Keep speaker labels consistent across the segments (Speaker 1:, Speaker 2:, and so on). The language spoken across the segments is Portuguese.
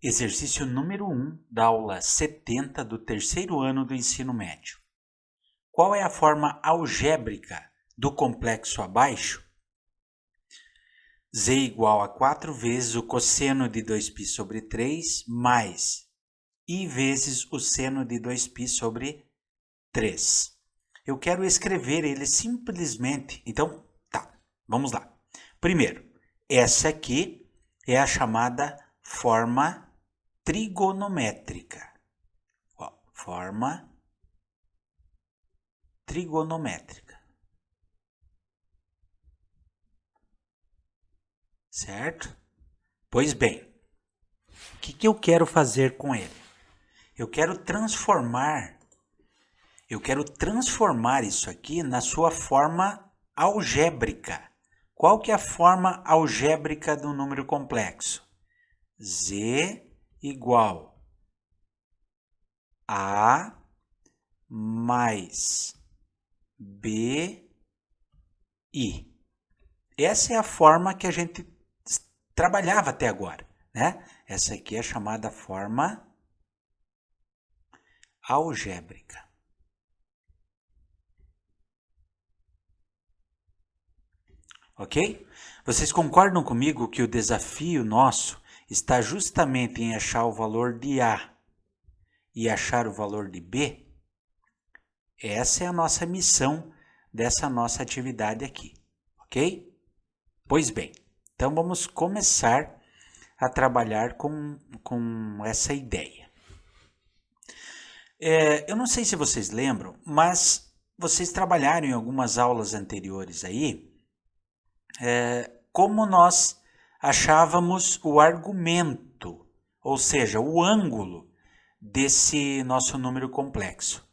Speaker 1: Exercício número 1 da aula 70 do terceiro ano do ensino médio. Qual é a forma algébrica do complexo abaixo? Z igual a 4 vezes o cosseno de 2π sobre 3 mais I vezes o seno de 2π sobre 3. Eu quero escrever ele simplesmente. Então, tá, vamos lá. Primeiro, essa aqui é a chamada forma trigonométrica. Ó, forma trigonométrica. Certo? Pois bem, o que eu quero fazer com ele? Eu quero transformar isso aqui na sua forma algébrica. Qual que é a forma algébrica do número complexo? Z igual a mais bi. Essa é a forma que a gente trabalhava até agora, né? Essa aqui é a chamada forma algébrica. Ok? Vocês concordam comigo que o desafio nosso está justamente em achar o valor de A e achar o valor de B? Essa é a nossa missão dessa nossa atividade aqui, ok? Pois bem, então vamos começar a trabalhar com essa ideia. Eu não sei se vocês lembram, mas vocês trabalharam em algumas aulas anteriores aí, como nós achávamos o argumento, ou seja, o ângulo desse nosso número complexo.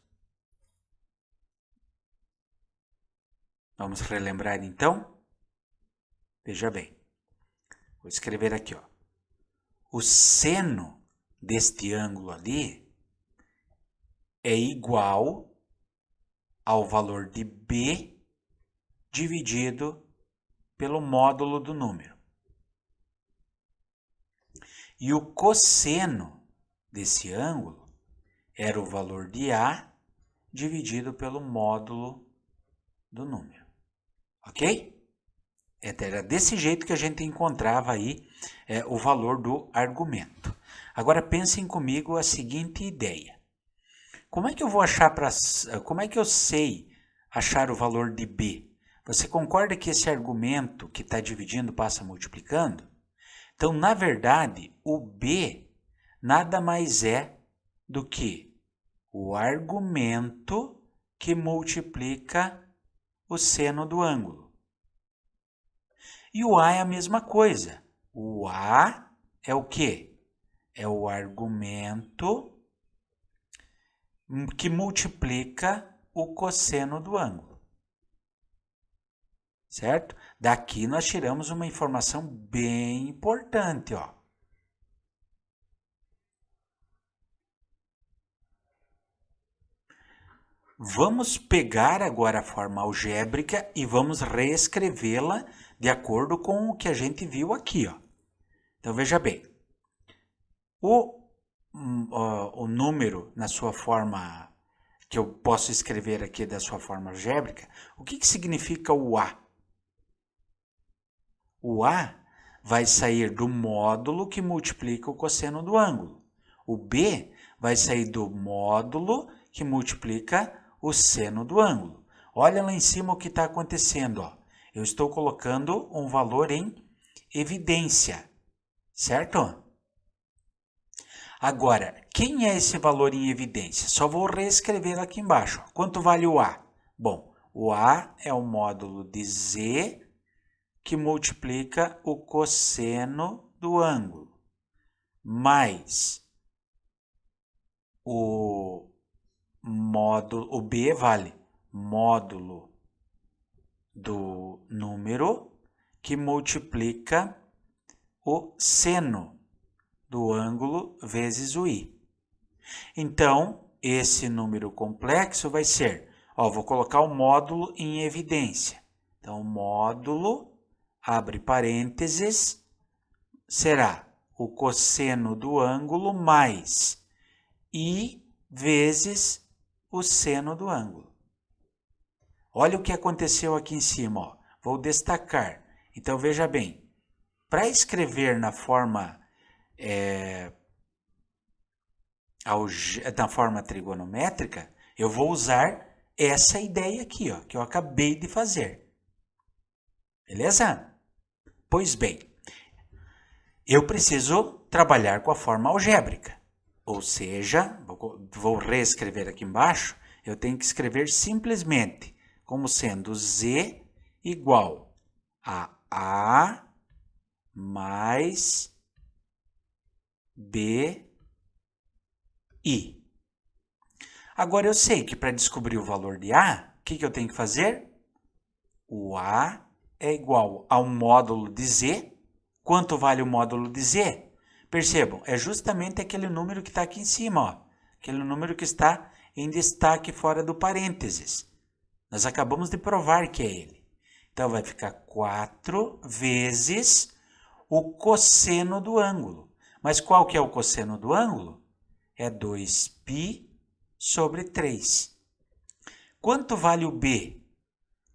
Speaker 1: Vamos relembrar então? Veja bem, vou escrever aqui, ó. O seno deste ângulo ali é igual ao valor de B dividido pelo módulo do número. E o cosseno desse ângulo era o valor de A dividido pelo módulo do número. Ok? Era desse jeito que a gente encontrava aí o valor do argumento. Agora pensem comigo a seguinte ideia. Como é que eu vou achar como é que eu sei achar o valor de B? Você concorda que esse argumento que está dividindo passa multiplicando? Então, na verdade, o B nada mais é do que o argumento que multiplica o seno do ângulo. E o A é a mesma coisa. O A é o quê? É o argumento que multiplica o cosseno do ângulo. Certo? Daqui nós tiramos uma informação bem importante, ó. Vamos pegar agora a forma algébrica e vamos reescrevê-la de acordo com o que a gente viu aqui, ó. Então veja bem, o número na sua forma, que eu posso escrever aqui da sua forma algébrica, o que significa o A? O A vai sair do módulo que multiplica o cosseno do ângulo. O B vai sair do módulo que multiplica o seno do ângulo. Olha lá em cima o que está acontecendo, ó. Eu estou colocando um valor em evidência, certo? Agora, quem é esse valor em evidência? Só vou reescrever aqui embaixo. Quanto vale o A? Bom, o A é o módulo de Z que multiplica o cosseno do ângulo, mais o B vale módulo do número que multiplica o seno do ângulo vezes o I. Então, esse número complexo vai ser, vou colocar o módulo em evidência. Então, módulo, abre parênteses, será o cosseno do ângulo mais I vezes o seno do ângulo. Olha o que aconteceu aqui em cima, ó. Vou destacar. Então, veja bem, para escrever na forma trigonométrica, eu vou usar essa ideia aqui, ó, que eu acabei de fazer. Beleza? Pois bem, eu preciso trabalhar com a forma algébrica. Ou seja, vou reescrever aqui embaixo, eu tenho que escrever simplesmente como sendo Z igual a A mais BI. Agora eu sei que para descobrir o valor de A, o que eu tenho que fazer? O A é igual ao módulo de Z. Quanto vale o módulo de Z? Percebam, é justamente aquele número que está aqui em cima, ó. Aquele número que está em destaque fora do parênteses. Nós acabamos de provar que é ele. Então, vai ficar 4 vezes o cosseno do ângulo. Mas qual que é o cosseno do ângulo? É 2π sobre 3. Quanto vale o B?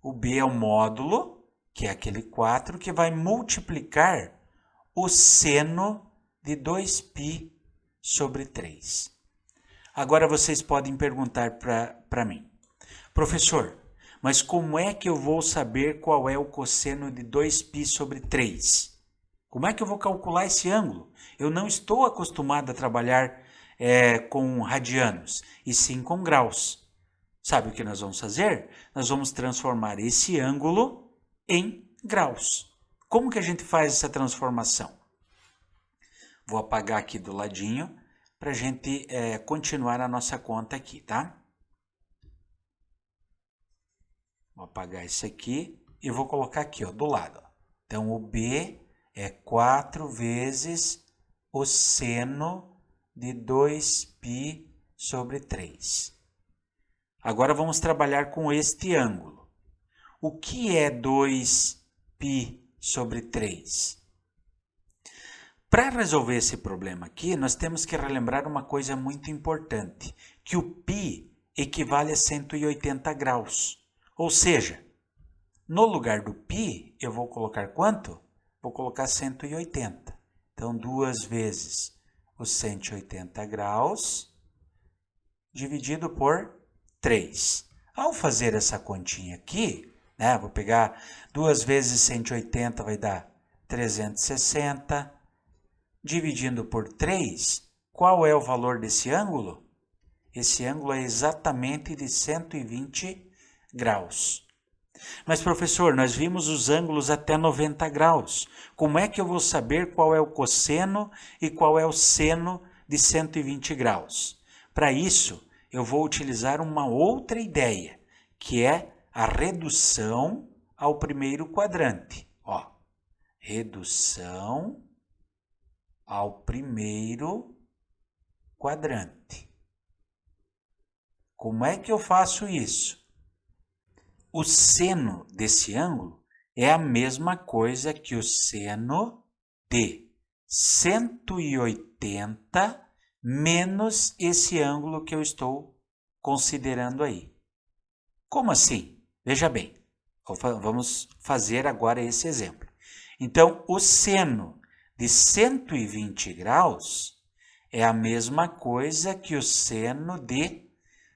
Speaker 1: O B é o módulo, que é aquele 4, que vai multiplicar o seno de 2π sobre 3. Agora vocês podem perguntar para mim, professor, mas como é que eu vou saber qual é o cosseno de 2π sobre 3? Como é que eu vou calcular esse ângulo? Eu não estou acostumado a trabalhar com radianos, e sim com graus. Sabe o que nós vamos fazer? Nós vamos transformar esse ângulo em graus. Como que a gente faz essa transformação? Vou apagar aqui do ladinho para a gente continuar a nossa conta aqui, tá? Vou apagar isso aqui e vou colocar aqui, ó, do lado. Então, o B é 4 vezes o seno de 2π sobre 3. Agora vamos trabalhar com este ângulo. O que é 2π sobre 3? Para resolver esse problema aqui, nós temos que relembrar uma coisa muito importante, que o π equivale a 180 graus. Ou seja, no lugar do π, eu vou colocar quanto? Vou colocar 180. Então, 2 vezes os 180 graus dividido por 3. Ao fazer essa continha aqui, né, vou pegar 2 vezes 180 vai dar 360. Dividindo por 3, qual é o valor desse ângulo? Esse ângulo é exatamente de 120 graus. Mas, professor, nós vimos os ângulos até 90 graus. Como é que eu vou saber qual é o cosseno e qual é o seno de 120 graus? Para isso, eu vou utilizar uma outra ideia, que é a redução ao primeiro quadrante. Ó, redução ao primeiro quadrante. Como é que eu faço isso? O seno desse ângulo é a mesma coisa que o seno de 180 menos esse ângulo que eu estou considerando aí. Como assim? Veja bem, vamos fazer agora esse exemplo. Então, o seno de 120 graus é a mesma coisa que o seno de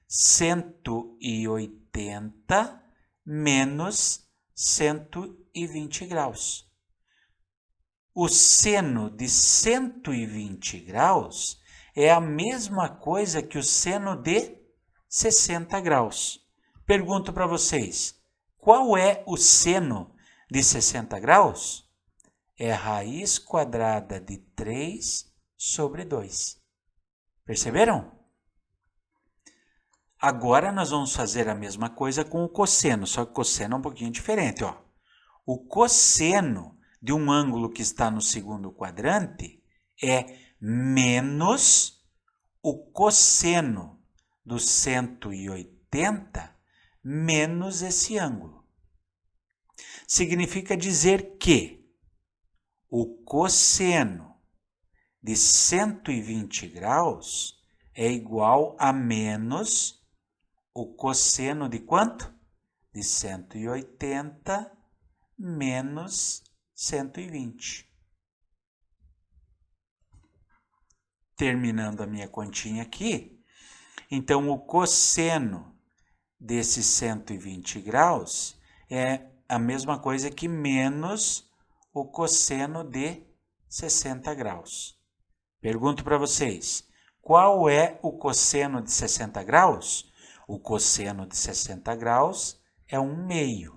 Speaker 1: 180 menos 120 graus. O seno de 120 graus é a mesma coisa que o seno de 60 graus. Pergunto para vocês, qual é o seno de 60 graus? É a raiz quadrada de 3 sobre 2. Perceberam? Agora nós vamos fazer a mesma coisa com o cosseno, só que o cosseno é um pouquinho diferente. Ó. O cosseno de um ângulo que está no segundo quadrante é menos o cosseno do 180 menos esse ângulo. Significa dizer que o cosseno de 120 graus é igual a menos o cosseno de quanto? De 180 menos 120. Terminando a minha continha aqui, então o cosseno desses 120 graus é a mesma coisa que menos o cosseno de 60 graus. Pergunto para vocês, qual é o cosseno de 60 graus? O cosseno de 60 graus é 1/2.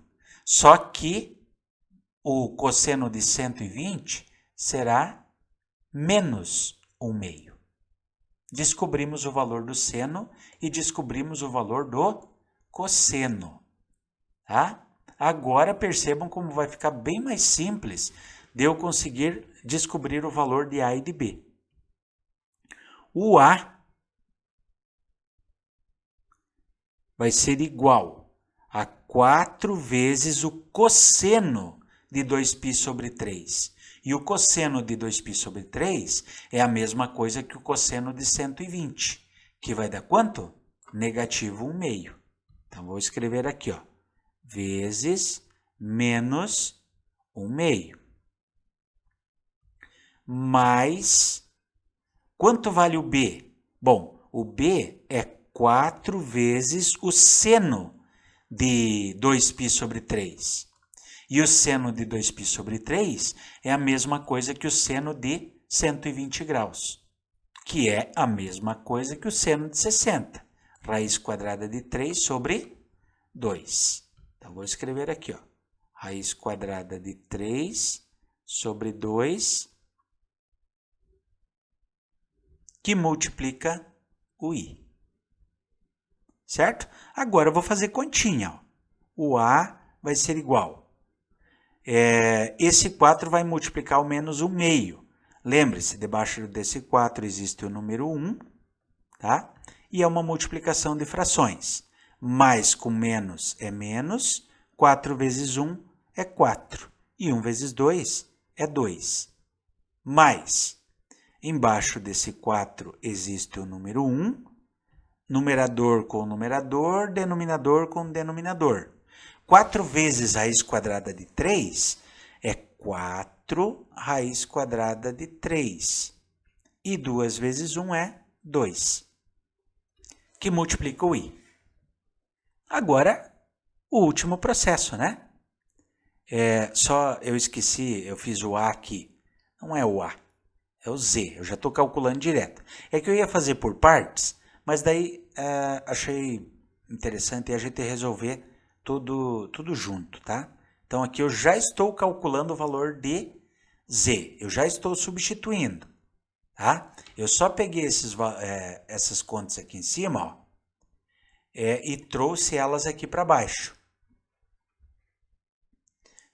Speaker 1: Só que o cosseno de 120 será menos 1/2. Descobrimos o valor do seno e descobrimos o valor do cosseno. Tá? Agora percebam como vai ficar bem mais simples de eu conseguir descobrir o valor de A e de B. O A vai ser igual a 4 vezes o cosseno de 2π sobre 3. E o cosseno de 2π sobre 3 é a mesma coisa que o cosseno de 120, que vai dar quanto? Negativo 1/2. Então, vou escrever aqui, ó, vezes menos 1/2. Mais, quanto vale o B? Bom, o B é 4 vezes o seno de 2π sobre 3. E o seno de 2π sobre 3 é a mesma coisa que o seno de 120 graus, que é a mesma coisa que o seno de 60. Raiz quadrada de 3 sobre 2. Então, vou escrever aqui, ó, raiz quadrada de 3 sobre 2, que multiplica o I. Certo? Agora eu vou fazer continha. Ó. O A vai ser igual. Esse 4 vai multiplicar o menos 1/2. Lembre-se, debaixo desse 4 existe o número 1, tá? E é uma multiplicação de frações. Mais com menos é menos, 4 vezes 1 é 4. E 1 vezes 2 é 2. Mais, embaixo desse 4 existe o número 1, numerador com numerador, denominador com denominador. 4 vezes raiz quadrada de 3 é 4 raiz quadrada de 3. E 2 vezes 1 é 2, que multiplica o I. Agora, o último processo, né? Só eu esqueci, eu fiz o A aqui. Não é o A, é o Z. Eu já estou calculando direto. É que eu ia fazer por partes, mas daí achei interessante a gente resolver tudo junto, tá? Então, aqui eu já estou calculando o valor de Z. Eu já estou substituindo, tá? Eu só peguei essas contas aqui em cima, ó, e trouxe elas aqui para baixo.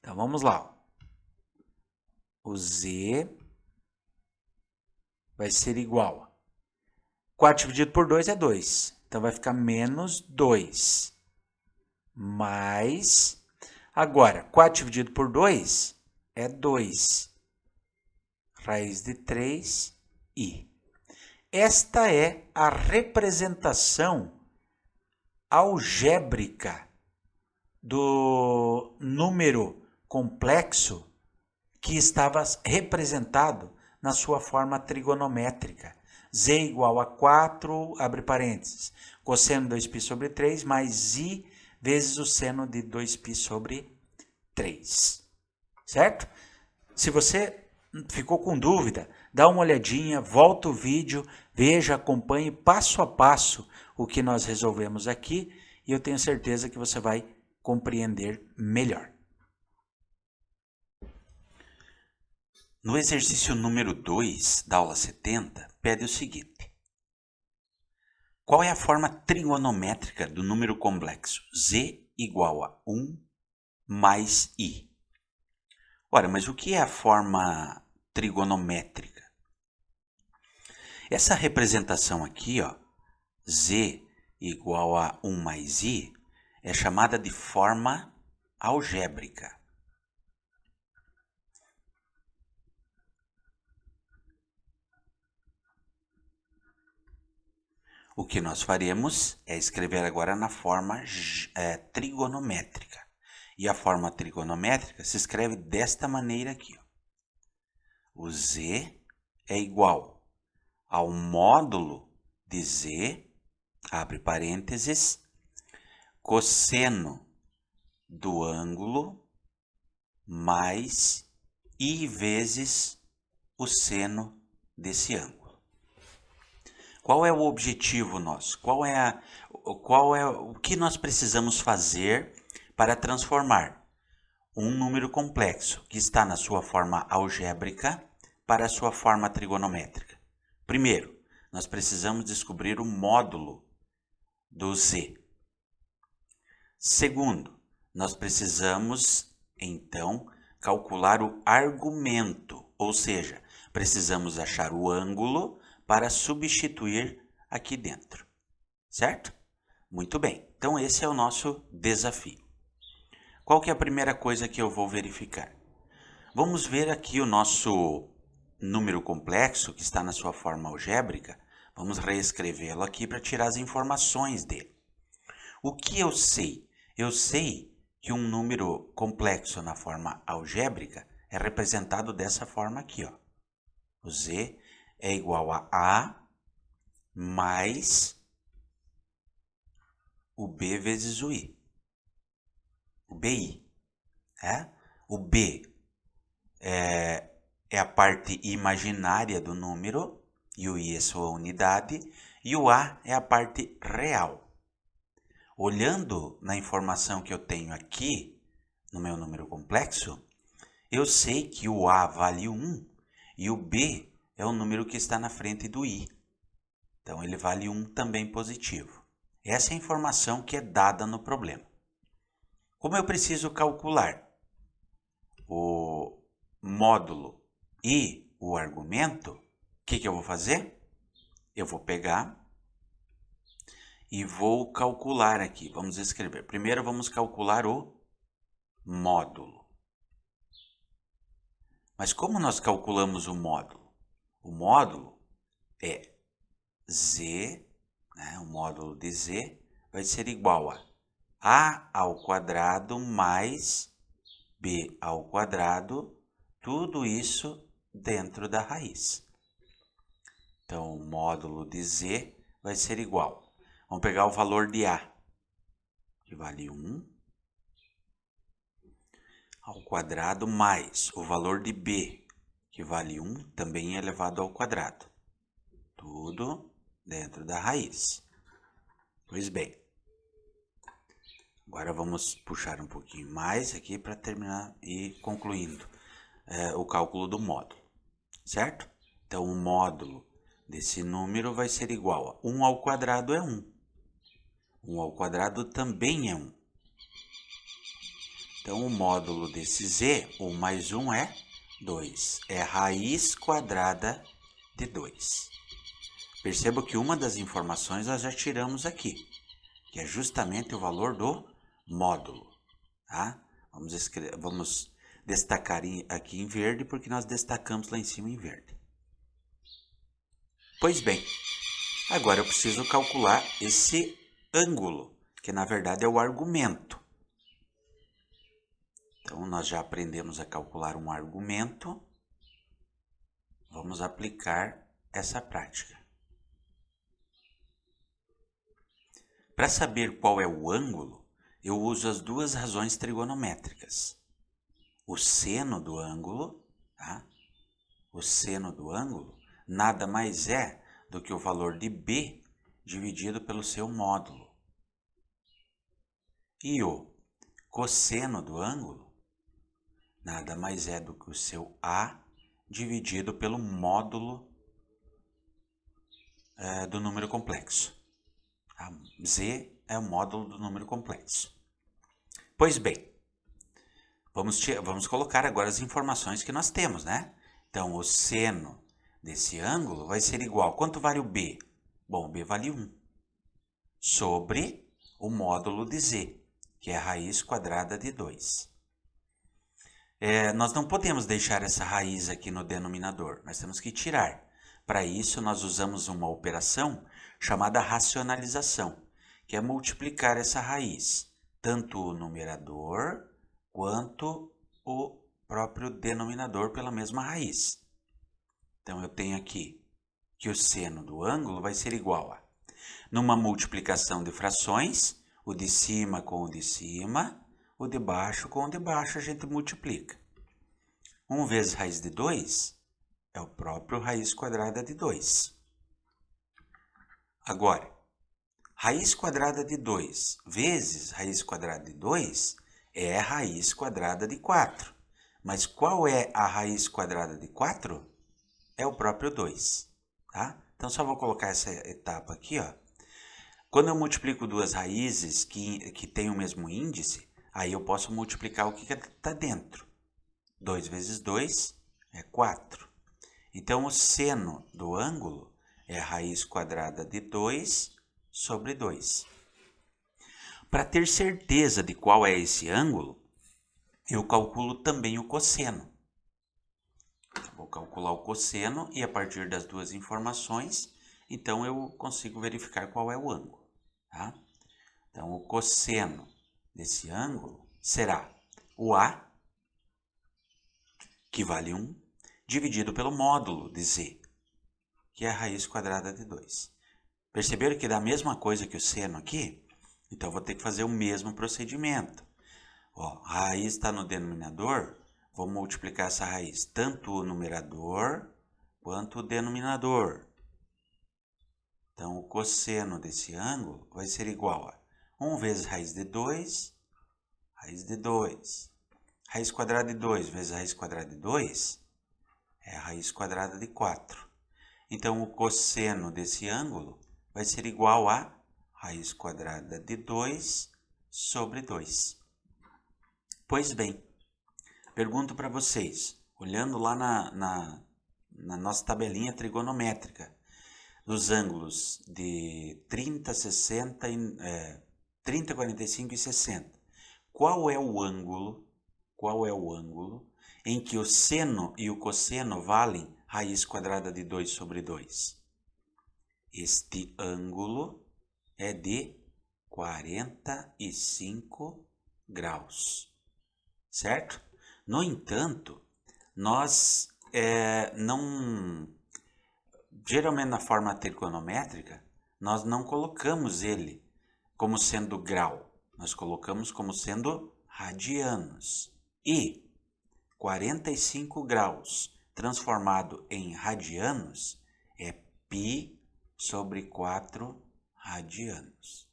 Speaker 1: Então, vamos lá. Ó. O Z vai ser igual a 4 dividido por 2 é 2. Então, vai ficar menos 2. Mais, agora, 4 dividido por 2 é 2. Raiz de 3i. Esta é a representação algébrica do número complexo que estava representado na sua forma trigonométrica. Z igual a 4, abre parênteses, cosseno de 2π sobre 3 mais I vezes o seno de 2π sobre 3. Certo? Se você ficou com dúvida, dá uma olhadinha, volta o vídeo, veja, acompanhe passo a passo o que nós resolvemos aqui e eu tenho certeza que você vai compreender melhor. No exercício número 2 da aula 70, pede o seguinte. Qual é a forma trigonométrica do número complexo z igual a 1 mais i? Ora, mas o que é a forma trigonométrica? Essa representação aqui, ó, z igual a 1 mais i, é chamada de forma algébrica. O que nós faremos é escrever agora na forma trigonométrica. E a forma trigonométrica se escreve desta maneira aqui. Ó. O z é igual ao módulo de z, abre parênteses, cosseno do ângulo mais I vezes o seno desse ângulo. Qual é o objetivo nosso? Qual é o que nós precisamos fazer para transformar um número complexo que está na sua forma algébrica para a sua forma trigonométrica? Primeiro, nós precisamos descobrir o módulo do z. Segundo, nós precisamos, então, calcular o argumento, ou seja, precisamos achar o ângulo para substituir aqui dentro, certo? Muito bem, então esse é o nosso desafio. Qual que é a primeira coisa que eu vou verificar? Vamos ver aqui o nosso número complexo, que está na sua forma algébrica. Vamos reescrevê-lo aqui para tirar as informações dele. O que eu sei? Eu sei que um número complexo na forma algébrica é representado dessa forma aqui, ó. O z é igual a mais o b vezes o i. O bi. O b é a parte imaginária do número, e o i é sua unidade, e o a é a parte real. Olhando na informação que eu tenho aqui, no meu número complexo, eu sei que o a vale 1 e o b é o número que está na frente do i. Então, ele vale 1 também positivo. Essa é a informação que é dada no problema. Como eu preciso calcular o módulo e o argumento, o que eu vou fazer? Eu vou pegar e vou calcular aqui. Vamos escrever. Primeiro, vamos calcular o módulo. Mas como nós calculamos o módulo? O módulo é z, o módulo de z vai ser igual a ao quadrado mais b ao quadrado, tudo isso dentro da raiz. Então, o módulo de z vai ser igual. Vamos pegar o valor de a, que vale 1, ao quadrado, mais o valor de b, que vale 1, também elevado ao quadrado. Tudo dentro da raiz. Pois bem. Agora vamos puxar um pouquinho mais aqui para terminar e concluindo o cálculo do módulo. Certo? Então, o módulo desse número vai ser igual a 1 ao quadrado é 1. 1 ao quadrado também é 1. Então, o módulo desse z, 1 mais 1 é 2. É raiz quadrada de 2. Perceba que uma das informações nós já tiramos aqui, que é justamente o valor do módulo. Tá? Vamos destacar aqui em verde, porque nós destacamos lá em cima em verde. Pois bem, agora eu preciso calcular esse ângulo, que na verdade é o argumento. Então, nós já aprendemos a calcular um argumento. Vamos aplicar essa prática. Para saber qual é o ângulo, eu uso as duas razões trigonométricas. O seno do ângulo, tá? O seno do ângulo nada mais é do que o valor de b dividido pelo seu módulo. E o cosseno do ângulo nada mais é do que o seu a dividido pelo módulo do número complexo. A z é o módulo do número complexo. Pois bem, vamos colocar agora as informações que nós temos, né? Então, o seno desse ângulo vai ser igual. Quanto vale o b? Bom, o b vale 1. Sobre o módulo de z, que é a raiz quadrada de 2. Nós não podemos deixar essa raiz aqui no denominador. Nós temos que tirar. Para isso, nós usamos uma operação chamada racionalização, que é multiplicar essa raiz, tanto o numerador quanto o próprio denominador pela mesma raiz. Então, eu tenho aqui que o seno do ângulo vai ser igual a, numa multiplicação de frações, o de cima com o de cima, o de baixo com o de baixo, a gente multiplica. 1 vezes raiz de 2 é o próprio raiz quadrada de 2. Agora, raiz quadrada de 2 vezes raiz quadrada de 2 é raiz quadrada de 4. Mas qual é a raiz quadrada de 4? É o próprio 2. Tá? Então, só vou colocar essa etapa aqui. Ó. Quando eu multiplico duas raízes que têm o mesmo índice, aí eu posso multiplicar o que está dentro. 2 vezes 2 é 4. Então, o seno do ângulo é a raiz quadrada de 2 sobre 2. Para ter certeza de qual é esse ângulo, eu calculo também o cosseno. Vou calcular o cosseno e a partir das duas informações, então eu consigo verificar qual é o ângulo. Tá? Então, o cosseno desse ângulo será o A, que vale 1, dividido pelo módulo de Z, que é a raiz quadrada de 2. Perceberam que dá a mesma coisa que o seno aqui? Então, vou ter que fazer o mesmo procedimento. Ó, a raiz está no denominador, vou multiplicar essa raiz, tanto o numerador quanto o denominador. Então, o cosseno desse ângulo vai ser igual a 1 vezes raiz de 2, raiz de 2. Raiz quadrada de 2 vezes raiz quadrada de 2 é a raiz quadrada de 4. Então, o cosseno desse ângulo vai ser igual a raiz quadrada de 2 sobre 2. Pois bem, pergunto para vocês, olhando lá na nossa tabelinha trigonométrica, dos ângulos de 30, 60, 30, 45 e 60, qual é o ângulo em que o seno e o cosseno valem raiz quadrada de 2 sobre 2? Este ângulo é de 45 graus, certo? No entanto, nós geralmente na forma trigonométrica, nós não colocamos ele como sendo grau, nós colocamos como sendo radianos. E 45 graus transformado em radianos é π sobre 4 radianos.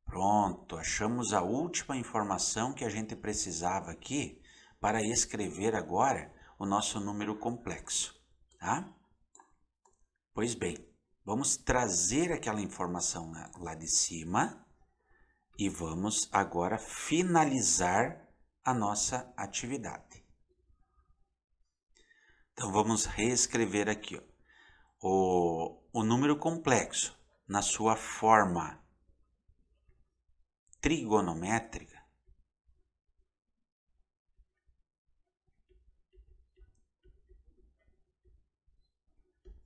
Speaker 1: Pronto, achamos a última informação que a gente precisava aqui para escrever agora o nosso número complexo, tá? Pois bem, vamos trazer aquela informação lá de cima e vamos agora finalizar a nossa atividade. Então, vamos reescrever aqui, ó, o número complexo na sua forma trigonométrica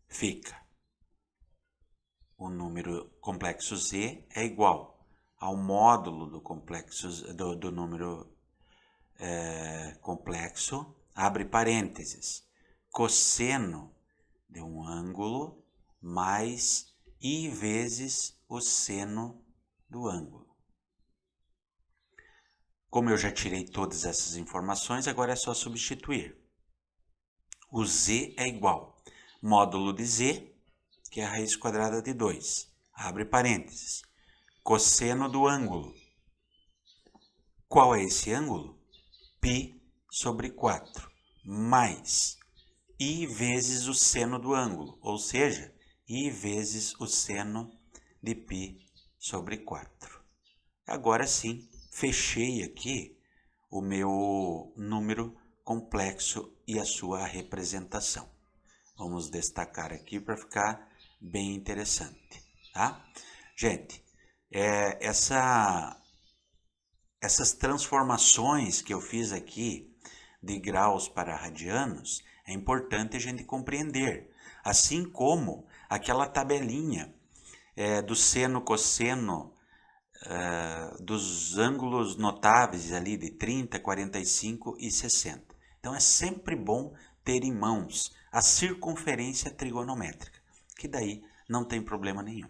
Speaker 1: fica o número complexo Z é igual ao módulo do complexo do número complexo, abre parênteses, cosseno de um ângulo mais I vezes o seno do ângulo. Como eu já tirei todas essas informações, agora é só substituir. O Z é igual módulo de Z, que é a raiz quadrada de 2, abre parênteses, cosseno do ângulo. Qual é esse ângulo? π sobre 4, mais I vezes o seno do ângulo, ou seja, I vezes o seno de π sobre 4. Agora sim, fechei aqui o meu número complexo e a sua representação. Vamos destacar aqui para ficar bem interessante, tá? Gente, essas transformações que eu fiz aqui de graus para radianos é importante a gente compreender, assim como aquela tabelinha do seno, cosseno, dos ângulos notáveis ali de 30, 45 e 60. Então é sempre bom ter em mãos a circunferência trigonométrica, que daí não tem problema nenhum.